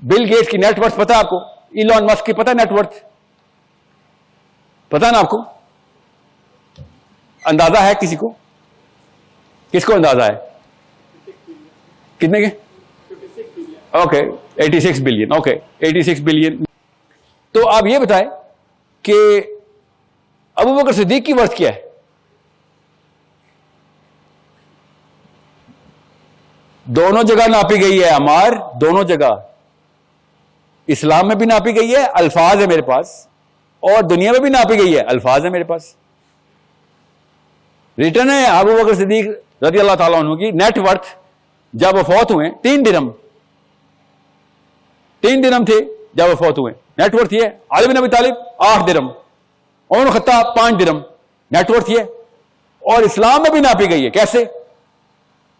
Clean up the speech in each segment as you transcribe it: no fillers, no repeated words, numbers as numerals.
Bill Gates کی net worth پتا ہے آپ کو؟ ایلون مسک کی پتا ہے نیٹ ورتھ؟ پتا نا آپ کو؟ اندازہ ہے کسی کو؟ کس کو اندازہ ہے؟ کتنے کے؟ Okay 86 billion. Okay 86 billion. تو آپ یہ بتائیں کہ ابو بکر صدیق کی ورث کیا ہے؟ دونوں جگہ ناپی گئی ہے عمار, دونوں جگہ. اسلام میں بھی ناپی گئی ہے, الفاظ ہے میرے پاس, اور دنیا میں بھی ناپی گئی ہے, الفاظ ہے میرے پاس. ریٹرن ہے ابو بکر صدیق رضی اللہ تعالیٰ عنہ کی نیٹ ورتھ جب وہ فوت ہوئے 3 درہم. 3 درہم تھے جب وہ فوت ہوئے. نیٹ ورتھ یہ. علی بن ابی طالب 8 درہم, عمر خطاب 5 درہم. نیٹ ورتھ یہ. اور اسلام میں بھی ناپی گئی ہے. کیسے؟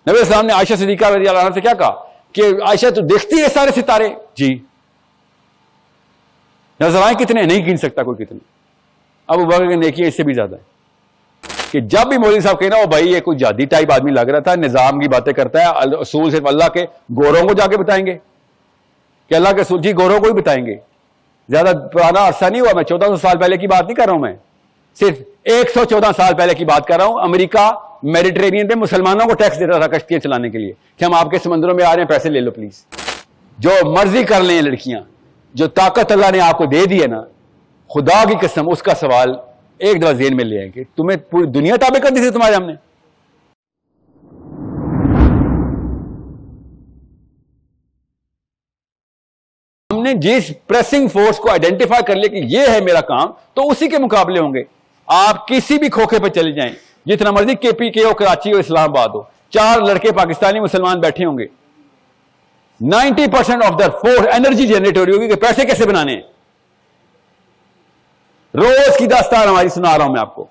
نبی اسلام نے عائشہ صدیقہ رضی اللہ عنہا سے کیا کہا کہ عائشہ تو دیکھتی ہے سارے ستارے؟ جی. نظر آئیں کتنے؟ نہیں گن سکتا کوئی کتنے. ابو بکر کی نیکی اس سے بھی زیادہ ہے. کہ جب بھی مولوی صاحب کہنا وہ بھائی یہ کوئی جادی ٹائپ آدمی لگ رہا تھا, نظام کی باتیں کرتا ہے, اصول صرف اللہ کے گوروں کو جا کے بتائیں گے کہ اللہ کے اصول, جی گوروں کو ہی بتائیں گے. زیادہ پرانا عرصہ نہیں ہوا, میں 1400 سال پہلے کی بات نہیں کر رہا ہوں, میں صرف 114 سال پہلے کی بات کر رہا ہوں. امریکہ میڈیٹرینین پہ مسلمانوں کو ٹیکس دیتا تھا کشتیاں چلانے کے لیے کہ ہم آپ کے سمندروں میں آ رہے ہیں, پیسے لے لو پلیز. جو مرضی کر لیں لڑکیاں, جو طاقت اللہ نے آپ کو دے دی ہے نا, خدا کی قسم اس کا سوال ایک دفعہ ذہن میں لے آئیں کہ تمہیں پوری دنیا تابع کر دی تھی تمہارے. ہم نے جس پریسنگ فورس کو آئیڈینٹیفائی کر لیا کہ یہ ہے میرا کام, تو اسی کے مقابلے ہوں گے. آپ کسی بھی کھوکھے پہ چلے جائیں, جتنا مرضی کے پی کے ہو, کراچی ہو, اسلام آباد ہو, 4 لڑکے پاکستانی مسلمان بیٹھے ہوں گے, 90% of the force energy generate ہو رہی ہوگی کہ پیسے کیسے بنانے ہیں. روز کی داستان ہماری سنا رہا ہوں میں آپ کو.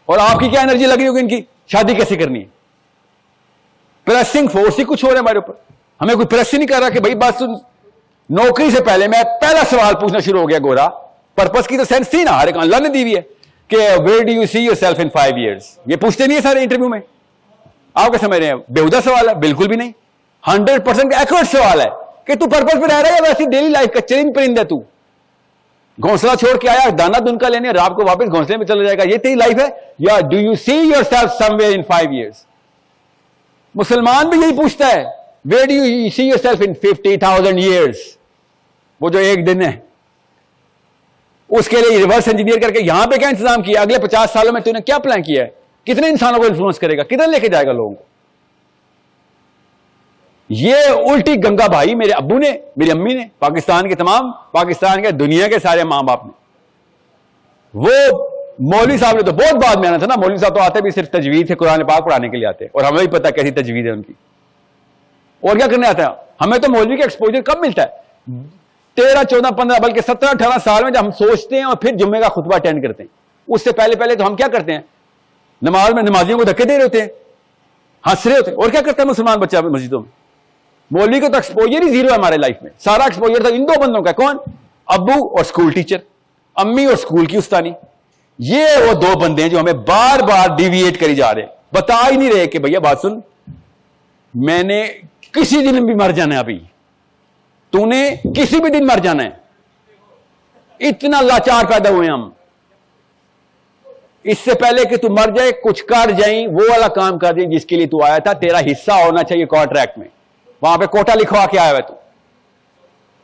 اور آپ کی کیا انرجی لگی ہوگی ان کی شادی کیسے کرنی ہے. پریسنگ فورس ہی کچھ ہو رہا ہے ہمارے اوپر. ہمیں کوئی پریس ہی نہیں کر رہا کہ بھائی بات سن. نوکری سے پہلے میں پہلا سوال پوچھنا شروع ہو گیا گورا. پرپس کی تو سینس تھی نا, ہر ایک اللہ نے دی ہوئی ہے کہ where do you see your self in 5 years. یہ پوچھتے نہیں ہے سارے انٹرویو میں. آپ کیا سمجھ رہے ہیں بیہودہ سوال ہے؟ بالکل بھی نہیں. 100% ایکوریٹ سوال ہے کہ تو پرپس پہ رہ رہا ہے یا ویسی ڈیلی لائف کا چرند پرند ہے. تو گھونسلہ چھوڑ کے آیا, دانا دن کا لینے, رات کو واپس گھونسلے میں چلا جائے گا, یہ تیری لائف ہے؟ یا do you see your self some where in 5 years. مسلمان بھی یہی پوچھتا ہے, where do you see your self in 50,000 years. وہ جو ایک دن ہے اس کے لیے ریورس انجینئر کر کے یہاں پہ کیا انتظام کیا, اگلے 50 سالوں میں تو نے کیا پلان کیا ہے, کتنے انسانوں کو انفلوئنس کرے گا, کدھر لے کے جائے گا لوگوں کو. یہ الٹی گنگا بھائی میرے ابو نے, میری امی نے, پاکستان کے تمام, پاکستان کے دنیا کے سارے ماں باپ نے. وہ مولوی صاحب نے تو بہت بعد میں آنا تھا نا. مولوی صاحب تو آتے بھی صرف تجوید سے قرآن پاک پڑھانے کے لیے آتے, اور ہمیں بھی پتا کیسی تجوید ہے ان کی, اور کیا کرنے آتا ہے. ہمیں تو مولوی کا ایکسپوجر کب ملتا ہے؟ 13, 14, 15 بلکہ 17, 18 سال میں جب ہم سوچتے ہیں اور پھر جمعے کا خطبہ اٹینڈ کرتے ہیں. اس سے پہلے تو ہم کیا کرتے ہیں, نماز میں نمازیوں کو دھکے دے رہے ہوتے ہیں, ہنس رہے ہوتے ہیں, اور کیا کرتا ہے مسلمان بچہ مسجدوں میں. مولوی کو تو ایکسپوجر ہی زیرو ہے ہمارے لائف میں. سارا ایکسپوجر تو ان 2 بندوں کا. کون؟ ابو اور اسکول ٹیچر, امی اور اسکول کی استانی. یہ وہ 2 بندے ہیں جو ہمیں بار بار ڈیویٹ کری جا رہے ہیں, بتا ہی نہیں رہے کہ بھیا بات سن, میں نے کسی دن بھی مر جانا ہے, ابھی تو نے کسی بھی دن مر جانا ہے. اتنا لاچار پیدا ہوئے ہم. اس سے پہلے کہ تو مر جائے کچھ کر جائیں, وہ والا کام کر دیں جس کے لیے تو آیا تھا. تیرا حصہ ہونا چاہیے کانٹریکٹ میں, وہاں پہ کوٹا لکھوا کے آیا ہوا تو.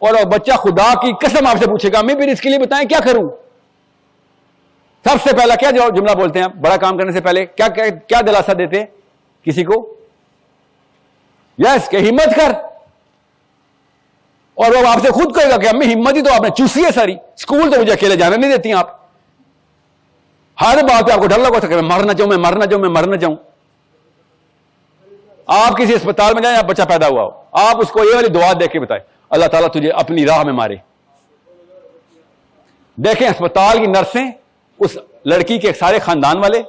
اور بچہ خدا کی قسم آپ سے پوچھے گا, میں پھر اس کے لیے بتائیں کیا کروں. سب سے پہلا کیا جملہ بولتے ہیں بڑا کام کرنے سے پہلے, کیا دلاسا دیتے ہیں کسی کو؟ یس کہ ہمت کر. اور وہ آپ سے خود کہے گا کہ امی ہمت ہی تو آپ نے چوسی ہے ساری, اسکول تو مجھے اکیلے جانے نہیں دیتی ہیں آپ. ہر بات پہ آپ کو ڈر لگا تھا کہ میں مرنا چاہوں, میں مرنا چاہوں, میں مرنا چاہوں. آپ کسی اسپتال میں جائیں, آپ بچہ پیدا ہوا ہو, آپ اس کو یہ والی دعا دے کے بتائیں, اللہ تعالیٰ تجھے اپنی راہ میں مارے. دیکھیں اسپتال کی نرسیں اس لڑکی کے سارے خاندان والے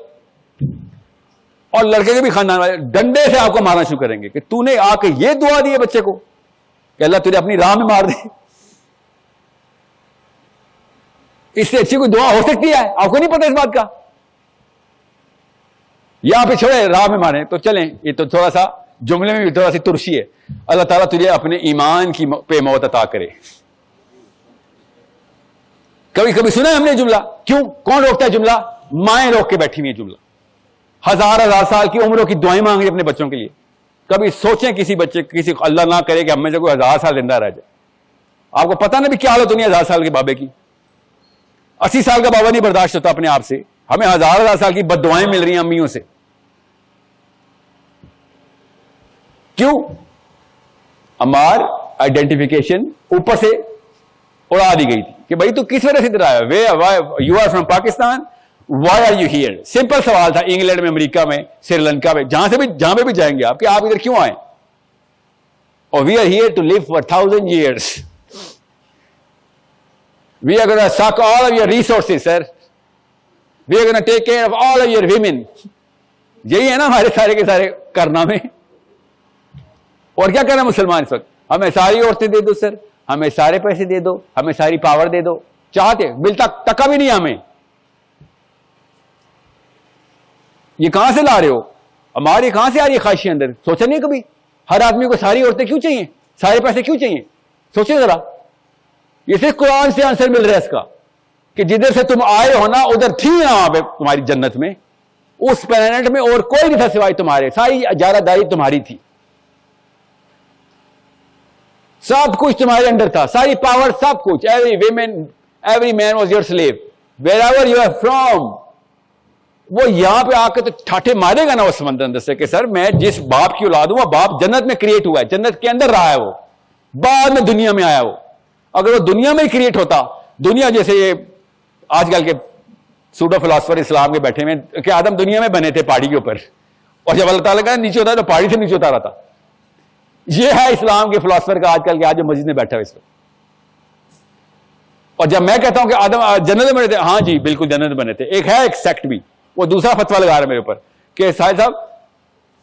اور لڑکے کے بھی خاندان والے ڈنڈے سے آپ کو مارنا شروع کریں گے کہ تو نے آ کے یہ دعا دی ہے بچے کو کہ اللہ تجھے اپنی راہ میں مار دے. اس سے اچھی کوئی دعا ہو سکتی ہے؟ آپ کو نہیں پتا اس بات کا. یا پھر چھوڑے راہ میں مارے تو چلیں, یہ تو تھوڑا سا جملے میں بھی تھوڑا سی ترشی ہے. اللہ تعالیٰ تجھے اپنے ایمان کی پہ موت عطا کرے. کبھی کبھی سنا ہے ہم نے جملہ؟ کیوں؟ کون روکتا ہے جملہ؟ مائیں روک کے بیٹھی ہوئی ہیں. جملہ ہزار سال کی عمروں کی دعائیں مانگ رہی اپنے بچوں کے لیے. کبھی سوچیں کسی بچے کسی اللہ نہ کرے کہ ہم میں سے کوئی 1000 سال زندہ رہ جائے. آپ کو پتہ نہ بھی کیا حالت ہونی ہے 1000 سال کے بابے کی. 80 سال کا بابا نہیں برداشت ہوتا اپنے آپ سے, ہمیں ہزار سال کی بد دعائیں مل رہی ہیں امیوں سے. کیوں؟ ہمار آئیڈینٹیفیکیشن اوپر سے اڑا دی گئی تھی کہ بھائی تو کس وجہ سے ادھر آیا, you are from Pakistan, why are you here. Simple سوال تھا انگلینڈ میں, امریکہ میں, سری لنکا میں, جہاں پہ بھی جائیں گے آپ کہ آپ ادھر کیوں آئے. اور we are here to live for 1000 years. We are going to suck all of your resources, sir. We are going to take care of all of your women. یہی ہے نا ہمارے سارے کے سارے کرنا میں. اور کیا کرنا مسلمان اس وقت؟ ہمیں ساری عورتیں دے دو سر, ہمیں سارے پیسے دے دو, ہمیں ساری پاور دے دو. چاہتے ملتا ٹکا بھی نہیں ہمیں. یہ کہاں سے لا رہے ہو؟ ہماری کہاں سے آ رہی ہے خواہشیں اندر؟ سوچا نہیں کبھی ہر آدمی کو ساری عورتیں کیوں چاہیے, سارے پیسے کیوں چاہیے؟ سوچیں ذرا. یہ صرف قرآن سے آنسر مل رہا ہے اس کا کہ جدھر سے تم آئے ہو نا ادھر تھی نا وہاں پہ تمہاری جنت میں, اس پلانٹ میں اور کوئی نہیں تھا سوائے تمہارے. ساری اجارہ داری تمہاری تھی, سب کچھ تمہارے اندر تھا, ساری پاور, سب کچھ. Every man was your slave wherever you are from. وہ یہاں پہ آ کے تو ٹھاٹھے مارے گا نا وہ سمندر اندر سے کہ سر میں جس باپ کی اولاد ہوں وہ باپ جنت میں کریٹ ہوا ہے, جنت کے اندر رہا ہے, وہ بعد میں دنیا میں آیا. وہ اگر وہ دنیا میں ہی کریٹ ہوتا, دنیا جیسے یہ آج کل کے سوڈو فلاسفر اسلام کے بیٹھے ہوئے کہ آدم دنیا میں بنے تھے پہاڑی کے اوپر, اور جب اللہ تعالیٰ کا نیچے ہوتا ہے تو پہاڑی سے نیچے اتارا تھا. یہ ہے اسلام کے فلاسفر کا آج کل کے آج جو مسجد میں بیٹھا ہے اس وقت. اور جب میں کہتا ہوں کہ آدم جنت میں بنے تھے, ہاں جی بالکل جنت میں بنے تھے. ایک ہے ایک سیکٹ بھی, وہ دوسرا فتوا لگا رہا ہے میرے اوپر کہ صاحب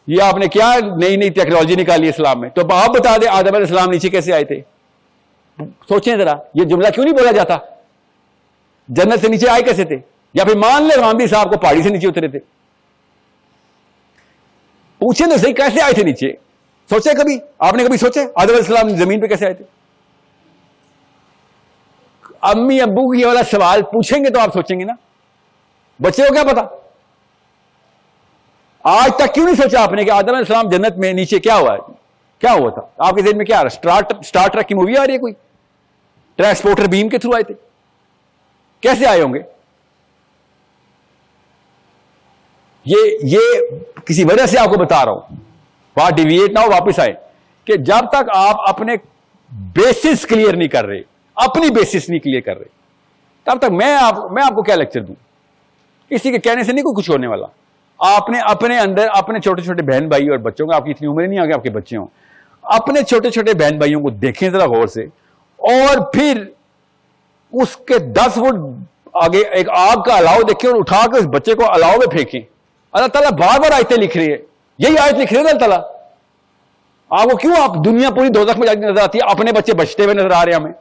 یہ آپ نے کیا نئی نئی ٹیکنالوجی نکالی اسلام میں, تو آپ بتا دیں آدم علیہ السلام نیچے کیسے آئے تھے. سوچیں ذرا, یہ جملہ کیوں نہیں بولا جاتا؟ جنت سے نیچے آئے کیسے تھے؟ یا پھر مان لے غامدی صاحب کو پہاڑی سے نیچے اترے تھے. پوچھیں تو صحیح کیسے آئے تھے نیچے. سوچے کبھی آپ نے کبھی سوچے آدم علیہ السلام زمین پہ کیسے آئے تھے؟ امی ابو کو یہ والا سوال پوچھیں گے تو آپ سوچیں گے نا. بچے کو کیا پتا؟ آج تک کیوں نہیں سوچا آپ نے کہ آدم علیہ السلام جنت میں نیچے کیا ہوا ہے, کیا ہوا تھا؟ آپ کے ذہن میں کیا آ رہا ہے؟ اسٹار ٹریک کی مووی آ رہی ہے کوئی, ٹرانسپورٹر بیم کے تھرو آئے تھے, کیسے آئے ہوں گے؟ یہ کسی وجہ سے آپ کو بتا رہا ہوں. بات ڈیویٹ نہ ہو, واپس آئے کہ جب تک آپ اپنے بیسس کلیئر نہیں کر رہے, اپنی بیسس نہیں کلیئر کر رہے, تب تک میں آپ کو کیا لیکچر دوں؟ کسی کے کہنے سے نہیں کوئی کچھ ہونے والا. آپ نے اپنے اندر اپنے چھوٹے چھوٹے بہن بھائی اور بچوں کو, آپ کی اتنی عمر نہیں آ گئی آپ کے بچے ہوں, اپنے چھوٹے چھوٹے بہن بھائیوں کو دیکھیں ذرا غور سے, اور پھر اس کے 10 فٹ آگے ایک آگ کا الاؤ دیکھیں اور اٹھا کے اس بچے کو الاؤ میں پھینکیں. اللہ تعالیٰ بار بار آیتیں لکھ رہی ہے, یہی آیت لکھ رہی ہے اللہ تعالیٰ. آپ کو کیوں آپ دنیا پوری دوزخ میں جاتی نظر آتی ہے, اپنے بچے بچتے ہوئے نظر آ رہے ہیں ہمیں؟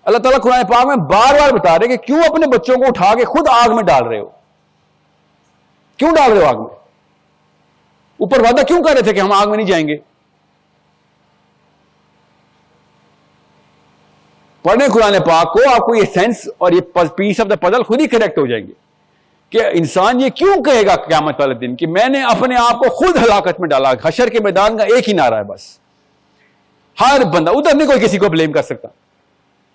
اللہ تعالیٰ قرآن پاک میں بار بار بتا رہے کہ کیوں اپنے بچوں کو اٹھا کے خود آگ میں ڈال رہے ہو, کیوں ڈال رہے ہو آگ میں؟ اوپر وعدہ کیوں کر رہے تھے کہ ہم آگ میں نہیں جائیں گے؟ پڑھنے قرآن پاک کو, آپ کو یہ سینس اور یہ پیس آف دا پزل خود ہی کریکٹ ہو جائیں گے کہ انسان یہ کیوں کہے گا قیامت والے دن کہ میں نے اپنے آپ کو خود ہلاکت میں ڈالا. حشر کے میدان کا ایک ہی نعرہ ہے بس, ہر بندہ ادھر نہیں کوئی کسی کو بلیم کر سکتا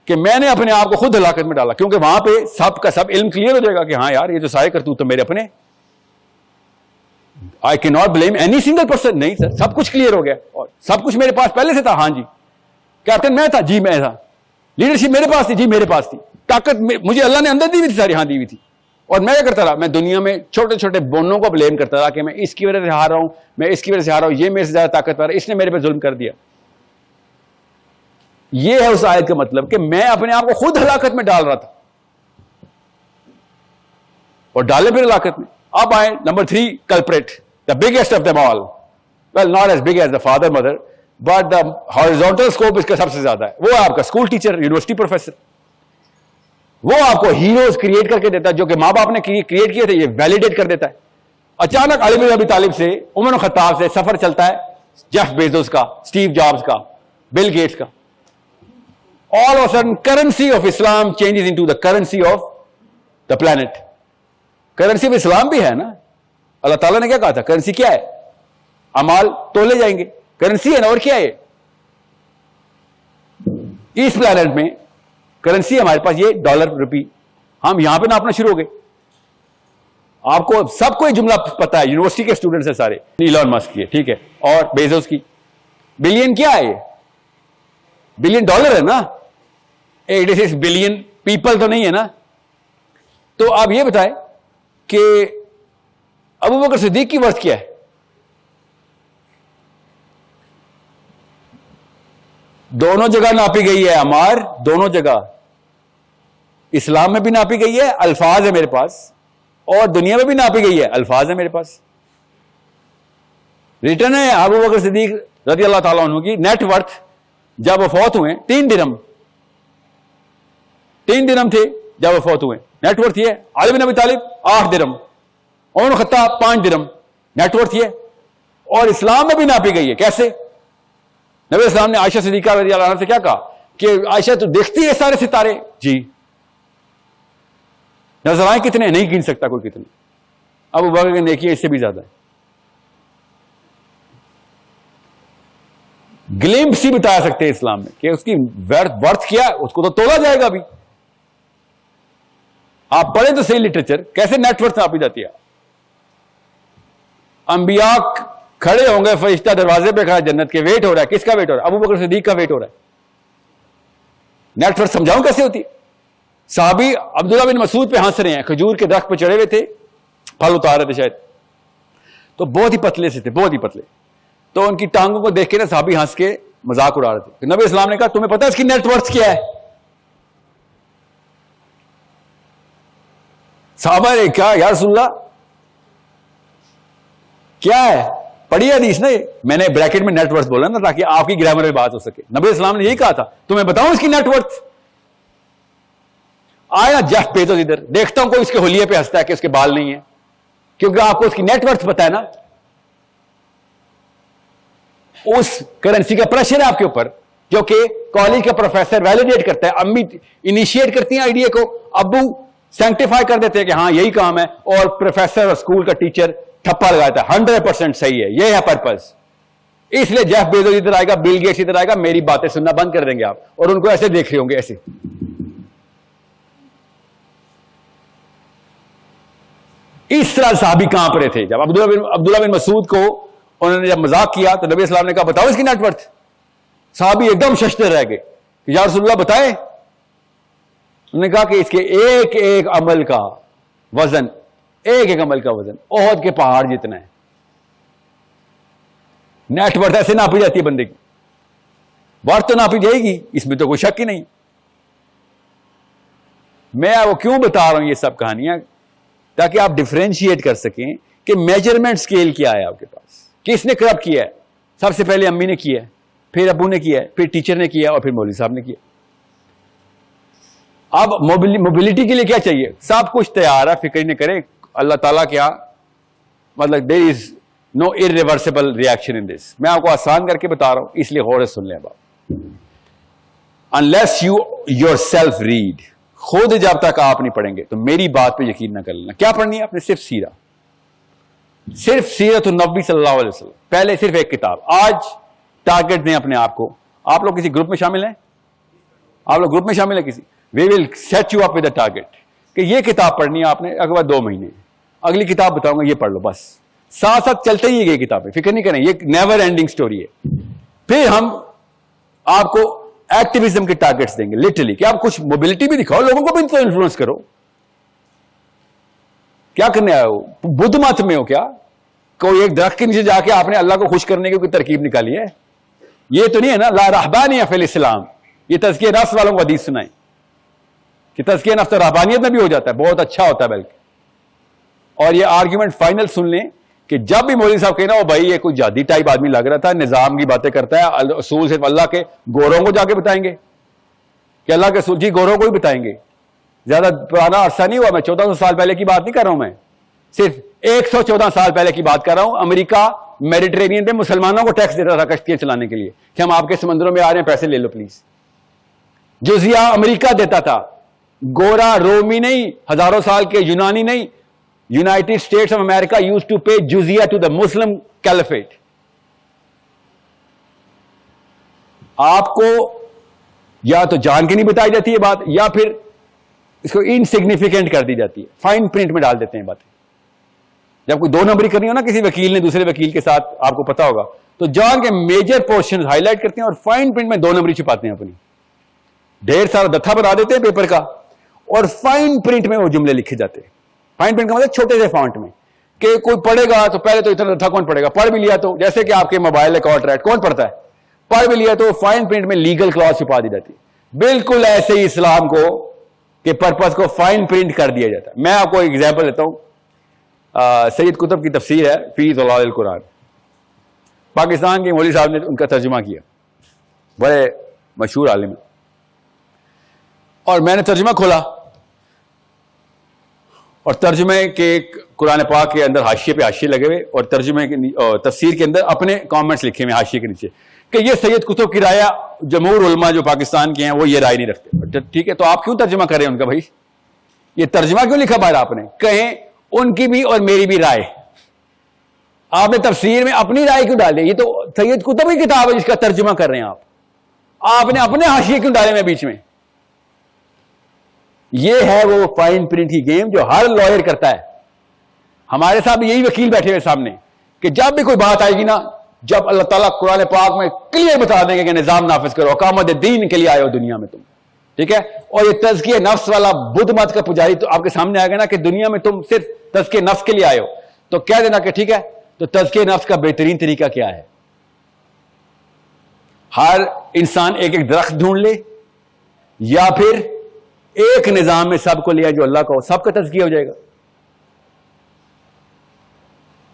کہ میں نے اپنے آپ کو خود ہلاکت میں ڈالا, کیونکہ وہاں پہ سب کا سب علم کلیئر ہو جائے گا کہ ہاں یار یہ جو سارے کرتوت تو میرے اپنے. آئی کی not blame any single person. نہیں سر, سب کچھ کلیئر ہو گیا اور سب کچھ میرے پاس پہلے سے تھا. ہاں جی, کیپٹن میں تھا, جی میں تھا. لیڈرشپ میرے پاس تھی, جی میرے پاس تھی. طاقت مجھے اللہ نے اندر دی ہوئی تھی ساری, ہاں دی ہوئی تھی. اور میں کیا کرتا رہا, میں دنیا میں چھوٹے چھوٹے بونوں کو بلیم کرتا رہا کہ میں اس کی وجہ سے ہار رہا ہوں, میں اس کی وجہ سے ہار رہا ہوں, یہ میرے سے زیادہ طاقتور ہے, اس نے میرے پہ ظلم کر دیا. یہ ہے اس آیت کا مطلب کہ میں اپنے آپ کو خود ہلاکت میں ڈال رہا تھا اور ڈالے پھر ہلاکت میں. اب آئے number 3 culprit, the biggest of them all. Well not as big as the father mother, but the horizontal scope اس کا سب سے زیادہ ہے. وہ ہے آپ کا اسکول ٹیچر, یونیورسٹی پروفیسر. وہ آپ کو ہیروز کریٹ کر کے دیتا ہے جو کہ ماں باپ نے کریٹ کیے تھے, یہ ویلیڈیٹ کر دیتا ہے. اچانک علی بن ابی طالب سے عمر خطاب سے سفر چلتا ہے جیف بیزوس کا, اسٹیو جابز کا, بل گیٹس کا. All of a sudden currency of Islam changes into the currency of the planet. Currency of اسلام بھی ہے نا. اللہ تعالیٰ نے کیا کہا تھا, کرنسی کیا ہے, اعمال تولے جائیں گے, کرنسی ہے نا, اور کیا ہے. اس پلانٹ میں کرنسی ہمارے پاس یہ ڈالر روپی, ہم یہاں پہ ناپنا شروع ہو گئے. آپ کو سب کو یہ جملہ پتا ہے, یونیورسٹی کے اسٹوڈنٹس ہیں سارے. ایلون مسک کی, ٹھیک ہے, اور بیزوس کی. بلین کیا ہے, بلین ڈالر ہے نا, 86 بلین پیپل تو نہیں ہے نا. تو آپ یہ بتائیں کہ ابو بکر صدیق کی ورث کیا ہے. دونوں جگہ ناپی گئی ہے عمار, دونوں جگہ اسلام میں بھی ناپی گئی ہے, الفاظ ہے میرے پاس, اور دنیا میں بھی ناپی گئی ہے, الفاظ ہے میرے پاس. ریٹرن ہے ابو بکر صدیق رضی اللہ تعالیٰ عنہ کی نیٹ ورتھ جب وہ فوت ہوئے 3 درہم, 3 درہم تھے جب وہ فوت ہوئے, نیٹ ورتھ یہ. علی بن ابی طالب 8 درہم, عمر خطاب 5 درہم, نیٹ ورتھ یہ. اور اسلام میں بھی ناپی گئی ہے. کیسے؟ نبی اسلام نے عائشہ صدیقہ رضی اللہ عنہا سے کیا کہا کہ عائشہ تو دیکھتی ہے سارے ستارے, جی. نظر آئے کتنے, نہیں گن سکتا کوئی کتنے. ابو بکر کی نیکی اس سے بھی زیادہ ہے. گلمپس ہی بتا سکتے ہیں اسلام میں کہ اس کی ورتھ کیا, اس کو تو تولا جائے گا ابھی. آپ پڑھیں تو صحیح لٹریچر, کیسے نیٹ ورتھ ناپی جاتی ہے. انبیاء کھڑے ہوں گے, فرشتہ دروازے پہ کھڑا جنت کے, ویٹ ہو رہا ہے. کس کا ویٹ ہو رہا ہے؟ ابو بکر صدیق کا ویٹ ہو رہا ہے. نیٹ ورتھ سمجھاؤں کیسے ہوتی ہے. صحابی عبداللہ بن مسعود پہ ہنس رہے ہیں, کھجور کے درخت پہ چڑھے ہوئے تھے, پھل اتار رہے تھے شاید, تو بہت ہی پتلے سے تھے, بہت ہی پتلے. تو ان کی ٹانگوں کو دیکھ کے نا صحابی ہنس کے مذاق اڑا رہے تھے. نبی اسلام نے کہا تمہیں پتا ہے اس کی نیٹ ورتھ کیا ہے؟ صحابہ نے کہا یا رسول اللہ کیا ہے؟ پڑھی حدیث نا, میں نے بریکٹ میں نیٹ ورتھ بولا نا تاکہ آپ کی گرامر میں بات ہو سکے. نبی اسلام نے یہی کہا تھا تمہیں بتاؤں اس کی نیٹ ورتھ. آیا جیف بیزوس ادھر, دیکھتا ہوں کوئی اس کے حلیے پہ ہنستا ہے کہ اس کے بال نہیں ہیں, کیونکہ آپ کو اس کی نیٹ ورتھ پتا ہے نا. اس کرنسی کا پریشر ہے آپ کے اوپر, جو کہ کالج کا پروفیسر ویلیڈیٹ کرتا ہے, امی انیشیٹ کرتی ہیں آئیڈیا کو, ابو سینکٹیفائی کر دیتے ہیں کہ ہاں یہی کام ہے, اور پروفیسر اور اسکول کا ٹیچر ٹھپا لگاتا ہے 100% صحیح ہے, یہ ہے پرپز. اس لیے جیف بیزوس ادھر آئے گا, بل گیٹس ادھر آئے گا, میری باتیں سننا بند کر دیں گے آپ, اور ان کو ایسے دیکھ رہے ہوں گے ایسے. اس طرح صحابی کانپ رہے تھے. جب عبداللہ بن مسعود کو انہوں نے جب مذاق کیا تو نبی اسلام نے کہا بتاؤ اس کی نیٹ ورتھ. صحابی ایک دم ششدر رہ گئے کہ یا رسول اللہ بتائیں. انہوں نے کہا کہ اس کے ایک ایک عمل کا وزن, ایک ایک عمل کا وزن احد کے پہاڑ جتنا ہے. نیٹ ورتھ ایسے ناپی جاتی ہے بندے کی, ورتھ تو ناپی جائے گی, اس میں تو کوئی شک ہی نہیں. میں وہ کیوں بتا رہا ہوں یہ سب کہانیاں, تاکہ آپ ڈفرینشیٹ کر سکیں کہ میجرمنٹ اسکیل کیا ہے آپ کے پاس, کس نے کرپٹ کیا ہے. سب سے پہلے امی نے کیا ہے, پھر ابو نے کیا ہے, پھر ٹیچر نے کیا, اور پھر مولوی صاحب نے کیا. اب موبلٹی کے لیے کیا چاہیے؟ سب کچھ تیار ہے, فکر نہ کریں. اللہ تعالیٰ کیا مطلب دیر از نو irreversible reaction in this. میں آپ کو آسان کر کے بتا رہا ہوں, اس لیے غور سے سن لیں بات. unless you yourself read, خود جب تک آپ نہیں پڑھیں گے تو میری بات پہ یقین نہ کر لینا. کیا پڑھنی ہے آپ نے؟ صرف سیرہ, صرف سیرت النبی صلی اللہ علیہ وسلم, پہلے صرف ایک کتاب. آج ٹارگٹ دیں اپنے آپ کو. آپ لوگ کسی گروپ میں شامل ہیں؟ آپ لوگ گروپ میں شامل ہیں کسی؟ We will set you up with a target کہ یہ کتاب پڑھنی ہے آپ نے اگلے 2 مہینے, اگلی کتاب بتاؤں گا یہ پڑھ لو. بس ساتھ ساتھ چلتے ہی گئی کتابیں, فکر نہیں کریں, یہ نیور اینڈنگ سٹوری ہے. پھر ہم آپ کو ایکٹیویزم کے ٹارگٹس دیں گے, لٹرلی, کہ آپ کچھ موبلٹی بھی دکھاؤ, لوگوں کو بھی تو انفلوئنس کرو. کیا کرنے آئے ہو؟ بدھ مت میں ہو کیا؟ کوئی ایک درخت کے نیچے جا کے آپ نے اللہ کو خوش کرنے کی کوئی ترکیب نکالی ہے؟ یہ تو نہیں ہے نا. لا رہبانیہ فی الاسلام, یہ تزکیہ نفس والوں کو حدیث سنائیں کہ تزکیہ نفس رہبانیت میں بھی ہو جاتا ہے, بہت اچھا ہوتا ہے بلکہ. اور یہ آرگیومنٹ فائنل سن لیں کہ جب بھی مولوی صاحب کہنا وہ بھائی یہ کوئی جادی ٹائپ آدمی لگ رہا تھا, نظام کی باتیں کرتا ہے, اصول صرف اللہ کے, گوروں کو جا کے بتائیں گے کہ اللہ کے اصول, جی گوروں کو ہی بتائیں گے. زیادہ پرانا عرصہ نہیں ہوا, میں 1400 سال پہلے کی بات نہیں کر رہا ہوں, میں صرف 114 سال پہلے کی بات کر رہا ہوں. امریکہ میڈیٹرینین پہ مسلمانوں کو ٹیکس دیتا تھا کشتیاں چلانے کے لیے کہ ہم آپ کے سمندروں میں آ رہے ہیں, پیسے لے لو پلیز. جزیہ امریکہ دیتا تھا, گورا رومی نہیں, ہزاروں سال کے یونانی نہیں. United States of America used to pay جزیہ ٹو دا مسلم کیلیفیٹ. آپ کو یا تو جان کے نہیں بتائی جاتی ہے بات, یا پھر اس کو انسگنیفیکینٹ کر دی جاتی ہے, فائن پرنٹ میں ڈال دیتے ہیں باتیں. جب کوئی 2 نمبری کرنی ہو نا کسی وکیل نے دوسرے وکیل کے ساتھ, آپ کو پتا ہوگا, تو جان کے میجر پورشن ہائی لائٹ کرتے ہیں اور فائن پرنٹ میں 2 نمبری چھپاتے ہیں اپنی. ڈھیر سارا دتھا بنا دیتے ہیں پیپر کا, اور فائن پرنٹ میں وہ جملے لکھے جاتے ہیں. فائن پرنٹ کا مطلب چھوٹے سے فونٹ میں, کہ کوئی پڑھے گا تو پہلے تو اتنا دتھا کون پڑھے گا, پڑھ بھی لیا تو جیسے کہ آپ کے موبائل کانٹریکٹ کون پڑھتا ہے, پڑھ بھی لیا تو فائن پرنٹ میں لیگل کلاس چھپا دی جاتی ہے. بالکل ایسے ہی اسلام کو کہ پرپز کو فائن پرنٹ کر دیا جاتا ہے. میں آپ کو ایک ایگزامپل دیتا ہوں. سید قطب کی تفسیر ہے فی ظلال القرآن, پاکستان کے مولوی صاحب نے ان کا ترجمہ کیا, بڑے مشہور عالم ہیں. اور میں نے ترجمہ کھولا, اور ترجمے کے قرآن پاک کے اندر حاشیے پہ حاشیے لگے ہوئے, اور ترجمے کے تفسیر کے اندر اپنے کامنٹس لکھے ہوئے حاشیے کے نیچے کہ یہ سید قطب کی رائے, جمہور علماء جو پاکستان کے ہیں وہ یہ رائے نہیں رکھتے. ٹھیک ہے, تو آپ کیوں ترجمہ کر رہے ہیں ان کا بھائی؟ یہ ترجمہ کیوں لکھا باہر آپ نے؟ کہیں ان کی بھی اور میری بھی رائے. آپ نے تفسیر میں اپنی رائے کیوں ڈالے؟ یہ تو سید قطب کی کتاب ہے جس کا ترجمہ کر رہے ہیں آپ نے اپنے حاشیے کیوں ڈالے میں بیچ میں؟ یہ ہے وہ فائن پرنٹ کی گیم جو ہر لائر کرتا ہے. ہمارے ساتھ یہی وکیل بیٹھے ہوئے سامنے کہ جب بھی کوئی بات آئے گی نا, جب اللہ تعالیٰ قرآن پاک میں کلیئر بتا دیں گے کہ نظام نافذ کرو, اقامت دین کے لیے آئے ہو دنیا میں تم, ٹھیک ہے, اور یہ تزکیہ نفس والا بدھ مت کا پجاری تو آپ کے سامنے آئے گا نا کہ دنیا میں تم صرف تزکیہ نفس کے لیے آئے ہو, تو کہہ دینا کہ ٹھیک ہے, تو تزکیہ نفس کا بہترین طریقہ کیا ہے؟ ہر انسان ایک ایک درخت ڈھونڈ لے, یا پھر ایک نظام میں سب کو لیا جو اللہ کا ہو, سب کا تزکیہ ہو جائے گا.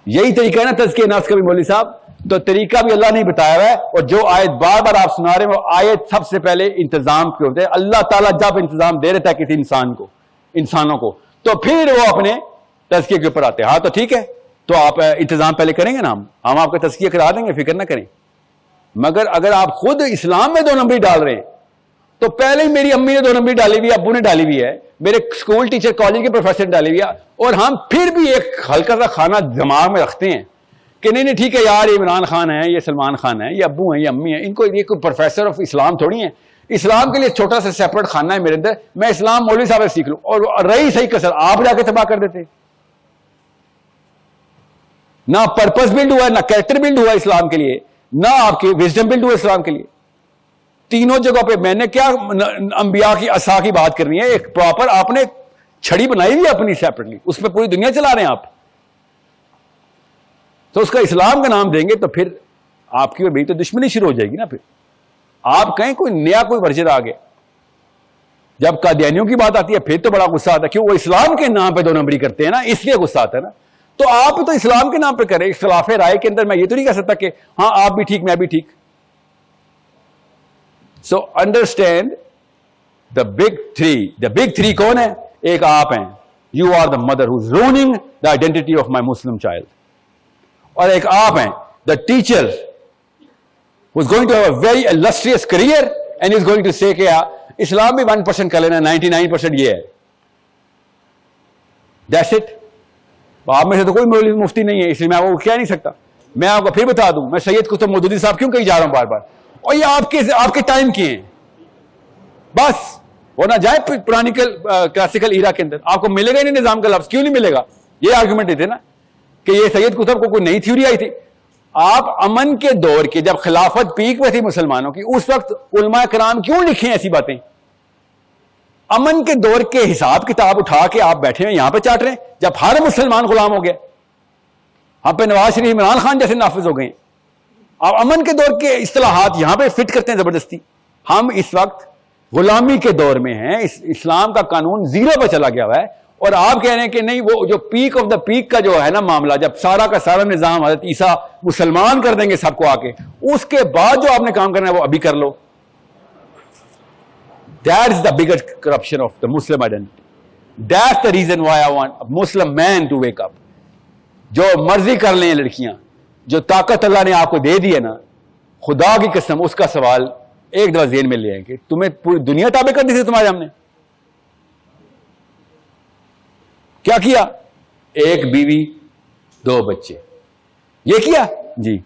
یہی طریقہ ہے نا تزکیہ نفس کا بھی مولوی صاحب. تو طریقہ بھی اللہ نے بتایا ہوا ہے, اور جو آیت بار بار آپ سنا رہے ہیں وہ آیت سب سے پہلے انتظام کے ہوتے ہیں. اللہ تعالیٰ جب انتظام دے رہتا ہے کسی انسانوں کو تو پھر وہ اپنے تزکیے کے اوپر آتے ہیں. ہاں تو ٹھیک ہے, تو آپ انتظام پہلے کریں گے نا, ہم آپ کا تزکیہ کرا دیں گے, فکر نہ کریں. مگر اگر آپ خود اسلام میں 2 نمبری ڈال رہے ہیں تو پہلے ہی میری امی نے 2 نمبری ڈالی ہوئی ہے, ابو نے ڈالی ہوئی ہے, میرے اسکول ٹیچر کالج کے پروفیسر نے ڈالی ہوئی ہے, اور ہم پھر بھی ایک ہلکا سا کھانا دماغ میں رکھتے ہیں کہ نہیں ٹھیک ہے یار, یہ عمران خان ہے, یہ سلمان خان ہے, یہ ابو ہیں, یہ امی ہیں, ان کو یہ کوئی پروفیسر آف اسلام تھوڑی ہیں. اسلام کے لیے چھوٹا سا سیپریٹ خانہ ہے میرے اندر, میں اسلام مولوی صاحب سے سیکھ لوں. اور رہی صحیح کسر آپ جا کے تباہ کر دیتے. نہ پرپز بلڈ ہوا, نہ کریکٹر بلڈ ہوا اسلام کے لیے, نہ آپ کی وزڈم بلڈ ہوا اسلام کے لیے. تینوں جگہ پہ میں نے کیا انبیاء کی عصا کی بات کرنی ہے, ایک پراپر آپ نے چھڑی بنائی ہوئی اپنی سیپریٹلی, اس پہ پوری دنیا چلا رہے ہیں آپ, تو اس کا اسلام کا نام دیں گے تو پھر آپ کی اور میری تو دشمنی شروع ہو جائے گی نا. پھر آپ کہیں کوئی نیا کوئی ورژن آ گیا. جب قادیانیوں کی بات آتی ہے پھر تو بڑا غصہ آتا ہے, کیوں وہ اسلام کے نام پہ 2 نمبری کرتے ہیں نا, اس لیے غصہ آتا ہے نا. تو آپ تو اسلام کے نام پہ کریں. اختلاف رائے کے اندر میں یہ تو نہیں کہہ سکتا کہ ہاں آپ بھی ٹھیک میں بھی ٹھیک. So understand the big three کون ہے؟ ایک آپ ہیں, you are the mother who's running the identity of my Muslim child. اور ایک آپ ہیں the teacher who is going to have a very illustrious career and is going to say کہ اسلام بھی 1% کر لینا, 99% یہ ہے. That's it. آپ میں سے تو کوئی مفتی نہیں ہے, اس لیے میں آپ کو کہہ نہیں سکتا. میں آپ کو پھر بتا دوں, میں سید قطب مودودی صاحب کیوں کہیں جا رہا ہوں بار بار, اور یہ آپ کے ٹائم کی ہیں بس. وہ نہ جائے پرانی کلاسیکل ایرا کے اندر, آپ کو ملے گا نہیں نظام کا لفظ. کیوں نہیں ملے گا؟ یہ آرگومنٹ تھے نا کہ یہ سید قطب کو کوئی نئی تھیوری آئی تھی. آپ امن کے دور کے جب خلافت پیک میں تھی مسلمانوں کی, اس وقت علماء کرام کیوں لکھیں ایسی باتیں؟ امن کے دور کے حساب کتاب اٹھا کے آپ بیٹھے ہیں یہاں پہ چاٹ رہے ہیں, جب ہر مسلمان غلام ہو گیا. ہم پہ نواز شریف عمران خان جیسے نافذ ہو گئے. آپ امن کے دور کے اصطلاحات یہاں پہ فٹ کرتے ہیں زبردستی. ہم اس وقت غلامی کے دور میں ہیں, اسلام کا قانون 0 پہ چلا گیا ہوا ہے, اور آپ کہہ رہے ہیں کہ نہیں وہ جو پیک آف دا پیک کا جو ہے نا معاملہ, جب سارا کا سارا نظام حضرت عیسیٰ مسلمان کر دیں گے سب کو آ کے, اس کے بعد جو آپ نے کام کرنا ہے وہ ابھی کر لو. That is the biggest corruption of the Muslim identity. That's the reason why I want a Muslim man to wake up. جو مرضی کر لیں لڑکیاں, جو طاقت اللہ نے آپ کو دے دی ہے نا, خدا کی قسم اس کا سوال ایک دفعہ ذہن میں لے آئیں کہ تمہیں پوری دنیا تابع کر دی تھی تمہارے, ہم نے کیا کیا؟ ایک بیوی 2 بچے, یہ کیا جی.